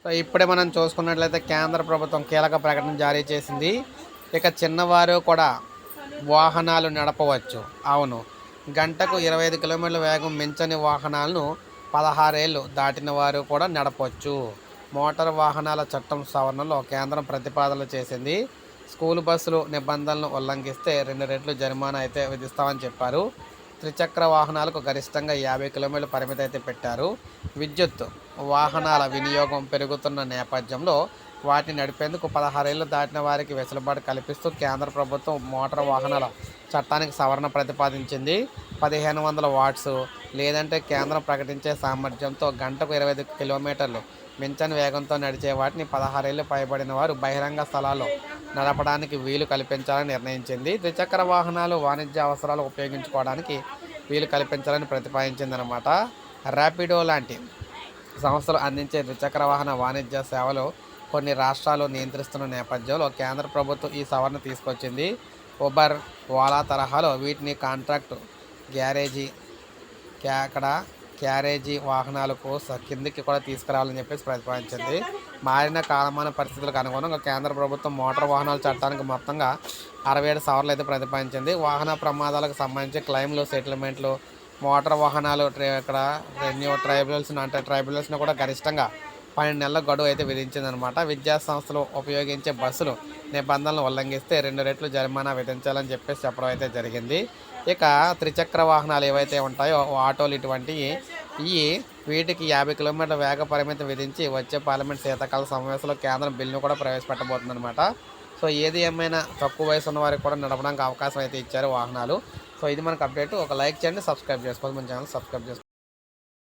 So ఇప్పుడే మనం చూసుకున్నట్లయితే కేంద్ర ప్రభుత్వం కీలక ప్రకటన జారీ చేసింది. ఇక చిన్నవారు కూడా వాహనాలు నడపవచ్చు. అవును, గంటకు 25 కిలోమీటర్ల వేగం మించని వాహనాలను 16 ఏళ్ళు దాటిన వారు కూడా నడపవచ్చు. మోటారు వాహనాల చట్టం సవరణలో కేంద్రం ప్రతిపాదనలు చేసింది. స్కూలు బస్సులు నిబంధనలను ఉల్లంఘిస్తే 2 రెట్లు జరిమానా అయితే విధిస్తామని చెప్పారు. త్రిచక్ర వాహనాలకు గరిష్టంగా 50 కిలోమీటర్ల పరిమితి అయితే పెట్టారు. విద్యుత్ వాహనాల వినియోగం పెరుగుతున్న నేపథ్యంలో వాటిని నడిపేందుకు 16 ఏళ్లు దాటిన వారికి వెసులుబాటు కల్పిస్తూ కేంద్ర ప్రభుత్వం మోటారు వాహనాల చట్టానికి సవరణ ప్రతిపాదించింది. 1500 వాట్స్ లేదంటే కేంద్రం ప్రకటించే సామర్థ్యంతో గంటకు 25 కిలోమీటర్లు మించని వేగంతో నడిచే వాటిని 16 ఏళ్లు పైబడిన వారు బహిరంగ స్థలాల్లో నడపడానికి వీలు కల్పించాలని నిర్ణయించింది. ద్విచక్ర వాహనాలు వాణిజ్య అవసరాలు ఉపయోగించుకోవడానికి వీలు కల్పించాలని ప్రతిపాదించిందనమాట. ర్యాపిడో లాంటి సంస్థలు అందించే ద్విచక్ర వాహన వాణిజ్య సేవలు కొన్ని రాష్ట్రాలు నియంత్రిస్తున్న నేపథ్యంలో కేంద్ర ప్రభుత్వం ఈ సవరణ తీసుకొచ్చింది. ఉబర్, ఓలా తరహాలో వీటిని కాంట్రాక్ట్ గ్యారేజీ అక్కడ క్యారేజీ వాహనాలకు కిందికి కూడా తీసుకురావాలని చెప్పేసి ప్రతిపాదించింది. మారిన కాలమాన పరిస్థితులకు అనుగుణంగా కేంద్ర ప్రభుత్వం మోటార్ వాహనాల చట్టానికి మొత్తంగా 67 సవరణలు అయితే ప్రతిపాదించింది. వాహన ప్రమాదాలకు సంబంధించి క్లెయిమ్లు, సెటిల్మెంట్లు, మోటార్ వాహనాలు ఇక్కడ ట్రైబ్యునల్స్ని కూడా గరిష్టంగా 12 నెలల గడువు అయితే విధించిందనమాట. విద్యా సంస్థలు ఉపయోగించే బస్సులు నిబంధనలు ఉల్లంఘిస్తే 2 రెట్లు జరిమానా విధించాలని చెప్పేసి చెప్పడం అయితే జరిగింది. ఇక త్రిచక్ర వాహనాలు ఏవైతే ఉంటాయో ఆటోలు ఇటువంటివి వీటికి 50 కిలోమీటర్ల వేగ పరిమితి విధించి వచ్చే పార్లమెంట్ శీతాకాల సమావేశంలో కేంద్రం బిల్లును కూడా ప్రవేశపెట్టబోతుందన్నమాట. సో ఏది ఏమైనా తక్కువ వయసు ఉన్న వారికి కూడా నడపడానికి అవకాశం అయితే ఇచ్చారు వాహనాలు. సో ఇది మనకు అప్డేట్. ఒక లైక్ చేయండి, సబ్స్క్రైబ్ చేసుకోవాలి, మన ఛానల్ సబ్స్క్రైబ్ చేసుకోండి.